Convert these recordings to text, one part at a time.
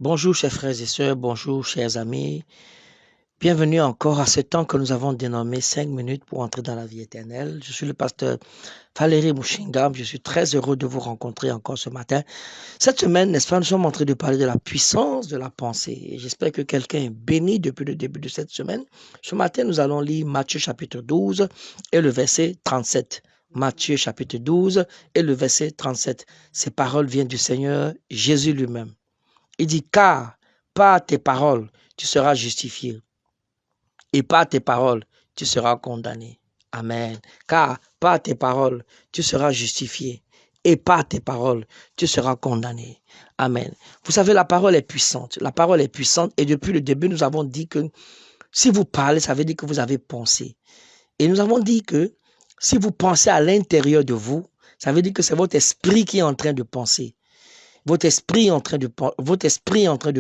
Bonjour chers frères et sœurs, bonjour chers amis. Bienvenue encore à ce temps que nous avons dénommé 5 minutes pour entrer dans la vie éternelle. Je suis le pasteur Valérie Mouchingam. Je suis très heureux de vous rencontrer encore ce matin. Cette semaine, n'est-ce pas, nous sommes en train de parler de la puissance de la pensée. Et j'espère que quelqu'un est béni depuis le début de cette semaine. Ce matin, nous allons lire Matthieu chapitre 12 et le verset 37. Matthieu chapitre 12 et le verset 37. Ces paroles viennent du Seigneur Jésus lui-même. Il dit, car par tes paroles, tu seras justifié. Et par tes paroles, tu seras condamné. Amen. Car par tes paroles, tu seras justifié. Et par tes paroles, tu seras condamné. Amen. Vous savez, la parole est puissante. La parole est puissante. Et depuis le début, nous avons dit que si vous parlez, ça veut dire que vous avez pensé. Et nous avons dit que si vous pensez à l'intérieur de vous, ça veut dire que c'est votre esprit qui est en train de penser. Votre esprit est en train de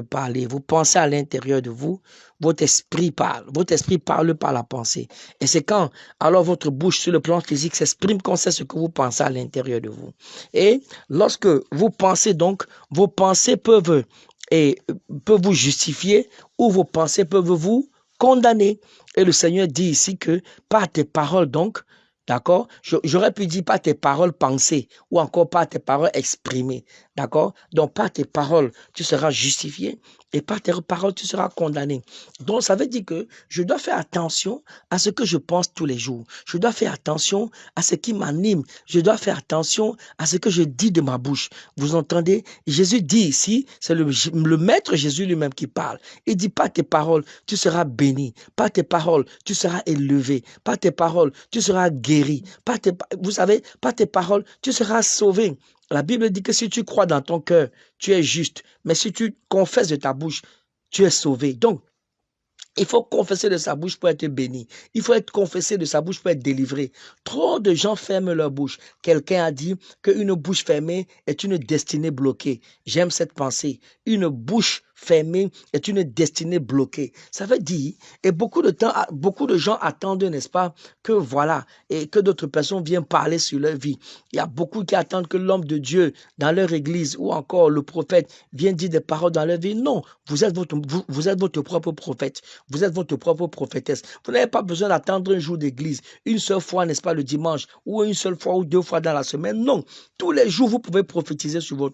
parler. Vous pensez à l'intérieur de vous. Votre esprit parle. Votre esprit parle par la pensée. Et c'est quand, alors, votre bouche sur le plan physique s'exprime qu'on sait ce que vous pensez à l'intérieur de vous. Et lorsque vous pensez donc, vos pensées peuvent vous justifier ou vos pensées peuvent vous condamner. Et le Seigneur dit ici que par tes paroles donc, d'accord? J'aurais pu dire par tes paroles pensées ou encore par tes paroles exprimées. D'accord? Donc, par tes paroles, tu seras justifié et par tes paroles, tu seras condamné. Donc, ça veut dire que je dois faire attention à ce que je pense tous les jours. Je dois faire attention à ce qui m'anime. Je dois faire attention à ce que je dis de ma bouche. Vous entendez? Jésus dit ici, c'est le Maître Jésus lui-même qui parle. Il dit, par tes paroles, tu seras béni. Par tes paroles, tu seras élevé. Par tes paroles, tu seras guéri. Vous savez, par tes paroles, tu seras sauvé. La Bible dit que si tu crois dans ton cœur, tu es juste. Mais si tu confesses de ta bouche, tu es sauvé. Donc, il faut confesser de sa bouche pour être béni. Il faut être confessé de sa bouche pour être délivré. Trop de gens ferment leur bouche. Quelqu'un a dit qu'une bouche fermée est une destinée bloquée. J'aime cette pensée. Une bouche fermée est une destinée bloquée. Ça veut dire, et beaucoup de gens attendent, n'est-ce pas, que voilà, et que d'autres personnes viennent parler sur leur vie. Il y a beaucoup qui attendent que l'homme de Dieu dans leur église ou encore le prophète vienne dire des paroles dans leur vie. Non, vous êtes votre propre prophète. Vous êtes votre propre prophétesse. Vous n'avez pas besoin d'attendre un jour d'église, une seule fois, n'est-ce pas, le dimanche, ou une seule fois ou 2 fois dans la semaine. Non, tous les jours, vous pouvez prophétiser sur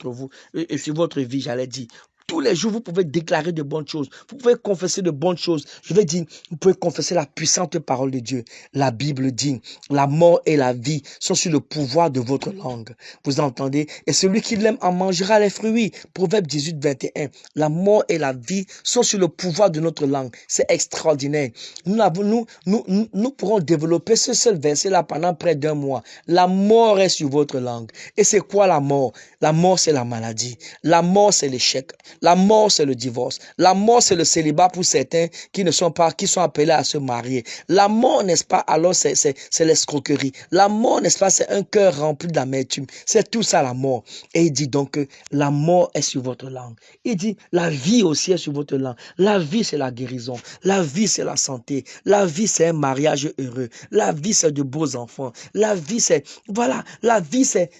sur votre vie, j'allais dire. Tous les jours, vous pouvez déclarer de bonnes choses. Vous pouvez confesser de bonnes choses. Je vais dire, vous pouvez confesser la puissante parole de Dieu. La Bible dit, la mort et la vie sont sur le pouvoir de votre langue. Vous entendez? Et celui qui l'aime en mangera les fruits. Proverbe 18, 21. La mort et la vie sont sur le pouvoir de notre langue. C'est extraordinaire. Nous pourrons développer ce seul verset-là pendant près d'1 mois. La mort est sur votre langue. Et c'est quoi la mort? La mort, c'est la maladie. La mort, c'est l'échec. La mort, c'est le divorce. La mort, c'est le célibat pour certains qui sont appelés à se marier. La mort, n'est-ce pas, alors c'est l'escroquerie. La mort, n'est-ce pas, c'est un cœur rempli d'amertume. C'est tout ça, la mort. Et il dit donc que la mort est sur votre langue. Il dit la vie aussi est sur votre langue. La vie, c'est la guérison. La vie, c'est la santé. La vie, c'est un mariage heureux. La vie, c'est de beaux enfants. La vie, c'est, voilà, la vie, c'est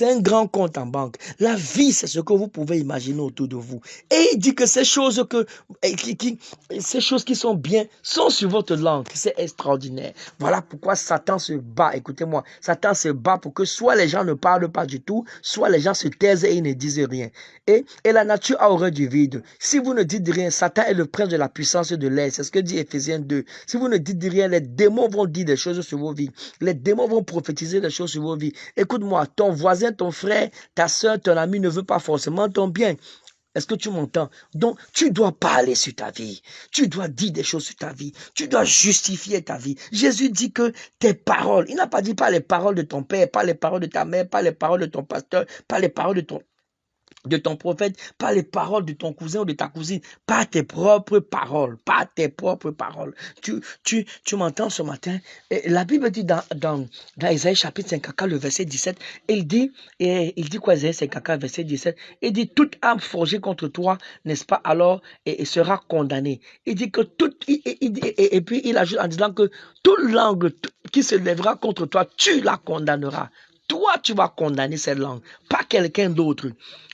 un grand compte en banque. La vie, c'est ce que vous pouvez imaginer autour de vous. Et il dit que ces choses qui sont bien sont sur votre langue. C'est extraordinaire. Voilà pourquoi Satan se bat. Écoutez-moi, Satan se bat pour que soit les gens ne parlent pas du tout, soit les gens se taisent et ils ne disent rien. Et la nature a horreur du vide. Si vous ne dites rien, Satan est le prince de la puissance de l'air. C'est ce que dit Éphésiens 2. Si vous ne dites rien, les démons vont dire des choses sur vos vies. Les démons vont prophétiser des choses sur vos vies. Écoute-moi, ton voisin, ton frère, ta soeur, ton ami ne veut pas forcément ton bien. Est-ce que tu m'entends? Donc, tu dois parler sur ta vie. Tu dois dire des choses sur ta vie. Tu dois justifier ta vie. Jésus dit que tes paroles, il n'a pas dit pas les paroles de ton père, pas les paroles de ta mère, pas les paroles de ton pasteur, pas les paroles de ton prophète, pas les paroles de ton cousin ou de ta cousine, pas tes propres paroles, pas tes propres paroles. Tu m'entends ce matin? Et la Bible dit dans Isaïe chapitre 54, le verset 17, il dit quoi, Isaïe 54, verset 17? Il dit, toute âme forgée contre toi, n'est-ce pas, alors, et sera condamnée. Il dit que et puis il ajoute en disant que toute langue qui se lèvera contre toi, tu la condamneras. toi, tu vas condamner cette langue, pas quelqu'un d'autre.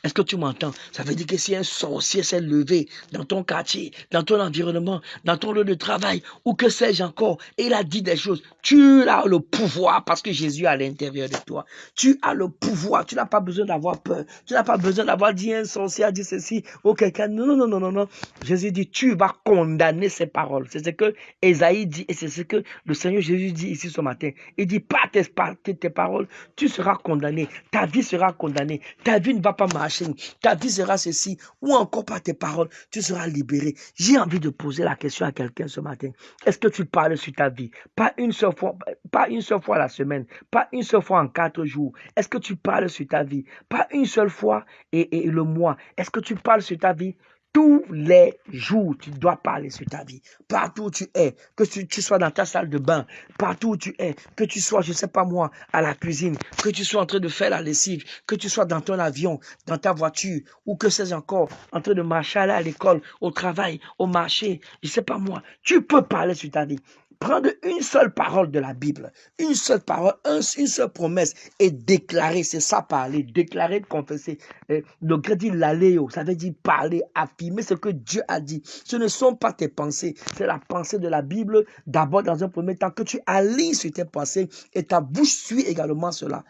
Est-ce que tu m'entends? Ça veut dire que si un sorcier s'est levé dans ton quartier, dans ton environnement, dans ton lieu de travail, ou que sais-je encore, et il a dit des choses, tu as le pouvoir parce que Jésus est à l'intérieur de toi. Tu as le pouvoir, tu n'as pas besoin d'avoir peur, tu n'as pas besoin d'avoir dit un sorcier a dit ceci, ou quelqu'un, non. Jésus dit, tu vas condamner ces paroles. C'est ce que Ésaïe dit, et c'est ce que le Seigneur Jésus dit ici ce matin. Il dit, par tes paroles, tu seras condamné, ta vie sera condamnée, ta vie ne va pas marcher. Ta vie sera ceci, ou encore par tes paroles, tu seras libéré. J'ai envie de poser la question à quelqu'un ce matin. Est-ce que tu parles sur ta vie? Pas une seule fois la semaine, pas une seule fois en 4 jours. Est-ce que tu parles sur ta vie? Pas une seule fois et le mois. Est-ce que tu parles sur ta vie? Tous les jours, tu dois parler sur ta vie. Partout où tu es, que tu sois dans ta salle de bain, partout où tu es, que tu sois, je ne sais pas moi, à la cuisine, que tu sois en train de faire la lessive, que tu sois dans ton avion, dans ta voiture, ou que sais-je encore, en train de marcher aller à l'école, au travail, au marché, je ne sais pas moi, tu peux parler sur ta vie. Prendre une seule parole de la Bible, une seule parole, une seule promesse et déclarer, c'est ça parler, déclarer, confesser. Le grec dit l'aléo, ça veut dire parler, affirmer ce que Dieu a dit. Ce ne sont pas tes pensées, c'est la pensée de la Bible d'abord dans un premier temps que tu alignes sur tes pensées et ta bouche suit également cela.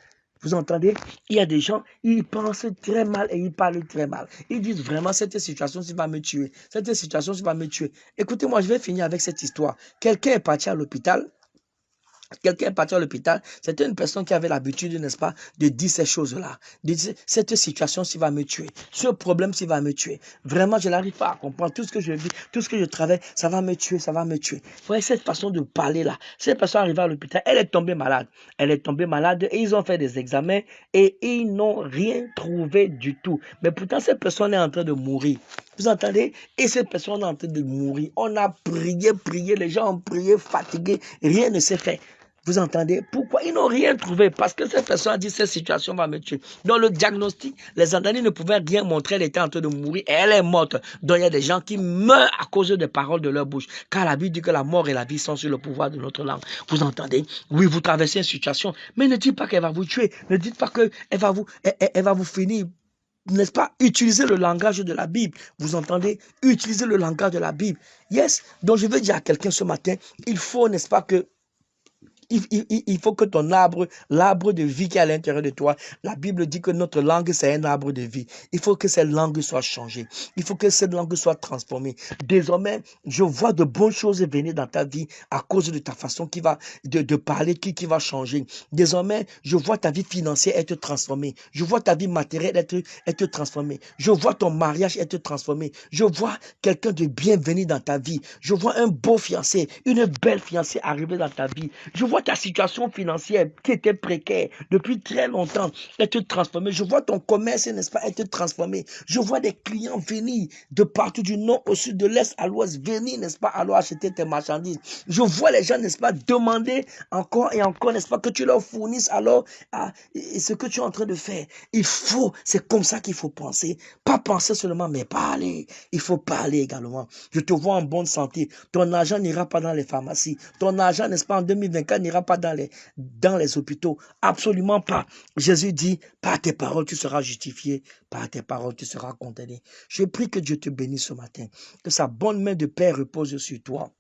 Vous entendez? Il y a des gens, ils pensent très mal et ils parlent très mal. Ils disent vraiment, cette situation, ça va me tuer. Cette situation, ça va me tuer. Écoutez-moi, je vais finir avec cette histoire. Quelqu'un est parti à l'hôpital. C'était une personne qui avait l'habitude, n'est-ce pas, de dire ces choses-là. De dire, cette situation, ça va me tuer. Ce problème, ça va me tuer. Vraiment, je n'arrive pas à comprendre tout ce que je vis, tout ce que je travaille, ça va me tuer, ça va me tuer. Vous voyez, cette façon de parler là, cette personne arrivée à l'hôpital, elle est tombée malade. Elle est tombée malade et ils ont fait des examens et ils n'ont rien trouvé du tout. Mais pourtant, cette personne est en train de mourir. Vous entendez? Et cette personne est en train de mourir. On a prié, les gens ont prié, fatigués, rien ne s'est fait. Vous entendez? Pourquoi? Ils n'ont rien trouvé. Parce que cette personne a dit, cette situation va me tuer. Dans le diagnostic, les analyses ne pouvaient rien montrer. Elle était en train de mourir et elle est morte. Donc, il y a des gens qui meurent à cause des paroles de leur bouche. Car la Bible dit que la mort et la vie sont sur le pouvoir de notre langue. Vous entendez? Oui, vous traversez une situation. Mais ne dites pas qu'elle va vous tuer. Ne dites pas qu'elle va vous finir. N'est-ce pas? Utilisez le langage de la Bible. Vous entendez? Utilisez le langage de la Bible. Yes. Donc, je veux dire à quelqu'un ce matin, il faut, n'est-ce pas, que il faut que ton l'arbre de vie qui est à l'intérieur de toi, la Bible dit que notre langue, c'est un arbre de vie. Il faut que cette langue soit changée. Il faut que cette langue soit transformée. Désormais, je vois de bonnes choses venir dans ta vie à cause de ta façon de parler qui va changer. Désormais, je vois ta vie financière être transformée. Je vois ta vie matérielle être transformée. Je vois ton mariage être transformé. Je vois quelqu'un de bien venir dans ta vie. Je vois un beau fiancé, une belle fiancée arriver dans ta vie. Je vois ta situation financière qui était précaire depuis très longtemps être transformée. Je vois ton commerce, n'est-ce pas, être transformé. Je vois des clients venir de partout, du nord au sud, de l'est à l'ouest, venir, n'est-ce pas, alors acheter tes marchandises. Je vois les gens, n'est-ce pas, demander encore et encore, n'est-ce pas, que tu leur fournisses alors ce que tu es en train de faire. C'est comme ça qu'il faut penser. Pas penser seulement, mais parler. Il faut parler également. Je te vois en bonne santé. Ton argent n'ira pas dans les pharmacies. Ton argent, n'est-ce pas, en 2024, n'ira pas dans les hôpitaux. Absolument pas. Jésus dit, par tes paroles, tu seras justifié. Par tes paroles, tu seras condamné. Je prie que Dieu te bénisse ce matin. Que sa bonne main de paix repose sur toi.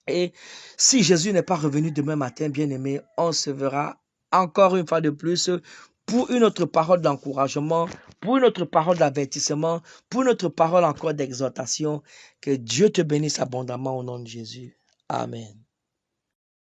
Et si Jésus n'est pas revenu demain matin, bien-aimé, on se verra encore une fois de plus pour une autre parole d'encouragement, pour une autre parole d'avertissement, pour une autre parole encore d'exhortation. Que Dieu te bénisse abondamment au nom de Jésus. Amen.